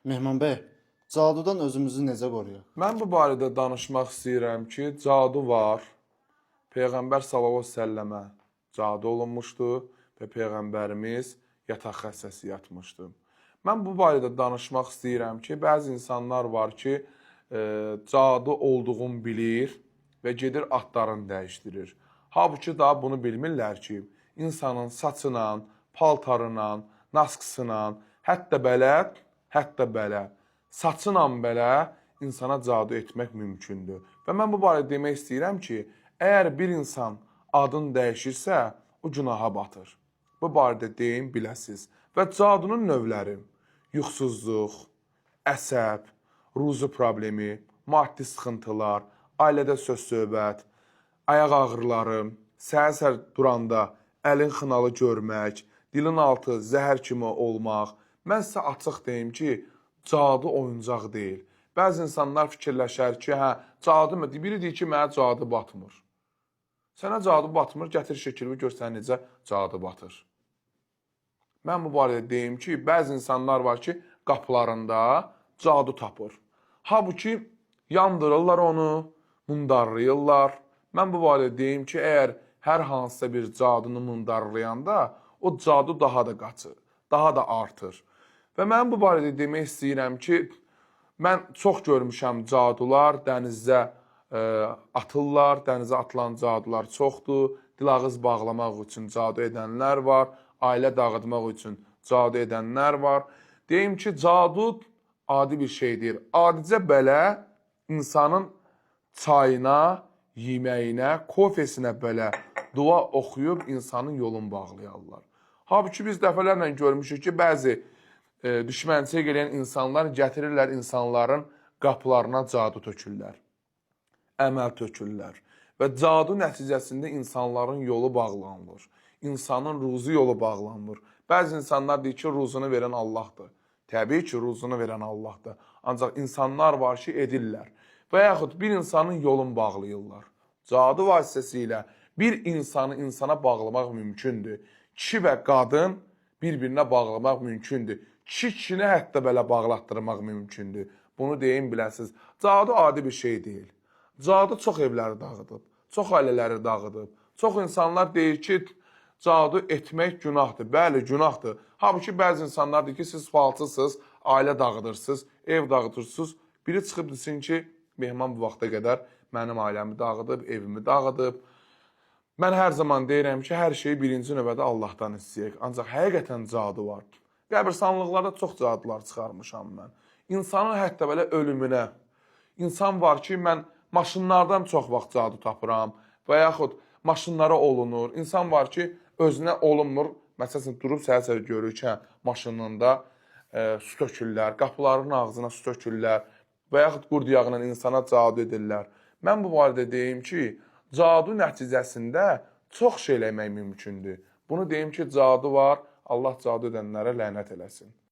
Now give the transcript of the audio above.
Mehman bəy, cadudan özümüzü necə qoruyaq? Mən bu barədə danışmaq istəyirəm ki, cadu var. Peyğəmbər sallallahu əleyhi və səlləmə cadu olunmuşdu və Peyğəmbərimiz yataq xəstəsi yatmışdı. Mən bu barədə danışmaq istəyirəm ki, bəzi insanlar var ki, cadu olduğunu bilir və gedir atlarını dəyişdirir. Halbuki daha bunu bilmirlər ki, insanın saçına, paltarına, naskısına, hətta belə, saçla belə insana cadu etmək mümkündür. Və mən bu barədə demək istəyirəm ki, əgər bir insan adını dəyişirsə, o günaha batır. Bu barədə deyim biləsiz. Və cadunun növləri: yuxusuzluq, əsəb, ruzi problemi, maddi sıxıntılar, ailədə söz-söhbət, ayaq ağrıları, səhər-səhər duranda əlin xınalı görmək, dilin altı zəhər kimi olmaq. Mən sizə açıq deyim ki, cadu oyuncaq deyil. Bəzi insanlar fikirləşər ki, cadu mı? Biri deyir ki, mənə cadu batmır. Sənə cadu batmır, gətir şəkilimi gör sənə necə cadu batır. Mən bu barədə deyim ki, bəzi insanlar var ki, qapılarında cadu tapır. Halbuki yandırırlar onu, mundarlayırlar. Mən bu barədə deyim ki, əgər hər hansısa bir cadunu mundarlayanda, o cadu daha da qaçır, daha da artır. Və mən bu barədə demək istəyirəm ki, mən çox görmüşəm cadular dənizdə atırlar, dənizə atılan cadular çoxdur. Dil-ağız bağlamaq üçün cadu edənlər var, ailə dağıtmaq üçün cadu edənlər var. Deyim ki, cadu adi bir şey deyil. Adicə belə insanın çayına, yeməyinə, kofesinə belə dua oxuyub insanın yolunu bağlayarlar. Halbuki biz dəfələrlə görmüşük ki, bəzi düşmənçiyə gələn insanlar gətirirlər insanların qapılarına cadu tökürlər, əməl tökürlər. Və cadu nəticəsində insanların yolu bağlanılır, insanın ruzi yolu bağlanılır. Bəzi insanlar deyir ki, ruzunu verən Allahdır. Təbii ki, ruzunu verən Allahdır. Ancaq insanlar var ki, edirlər. Və yaxud bir insanın yolunu bağlayırlar. Cadu vasitəsilə bir insanı insana bağlamaq mümkündür. Kişi və qadın bir-birinə bağlamaq mümkündür. Kişini hətta belə bağlatdırmaq mümkündür. Bunu deyim biləsiniz. Cadu adi bir şey deyil. Cadu çox evləri dağıdıb, çox ailələri dağıdıb. Çox insanlar deyir ki, cadu etmək günahdır. Bəli, günahdır. Halbuki bəzi insanlar deyir ki, siz falçısınız, ailə dağıdırsınız, ev dağıdırsınız. Biri çıxıb desin ki, Mehman bu vaxta qədər mənim ailəmi dağıdıb, evimi dağıdıb. Mən hər zaman deyirəm ki, hər şeyi birinci növbədə Allahdan istəyək. Ancaq həqiqətən cadu var. Qəbirstanlıqlarda çox cadular çıxarmışam mən. İnsanın hətta belə ölümünə. İnsan var ki, mən maşınlardan çox vaxt cadu tapıram və yaxud maşınlara olunur. İnsan var ki, özünə olunmur. Məsələn, durub səhər-səhər görür ki, maşınında su tökürlər, qapıların ağzına su tökürlər və yaxud qurd yağıyla insana cadu edirlər. Mən bu barədə deyim ki, cadu nəticəsində çox şey eləmək mümkündür. Bunu deyim ki, cadu var, Allah cadu edənlərə lənət eləsin.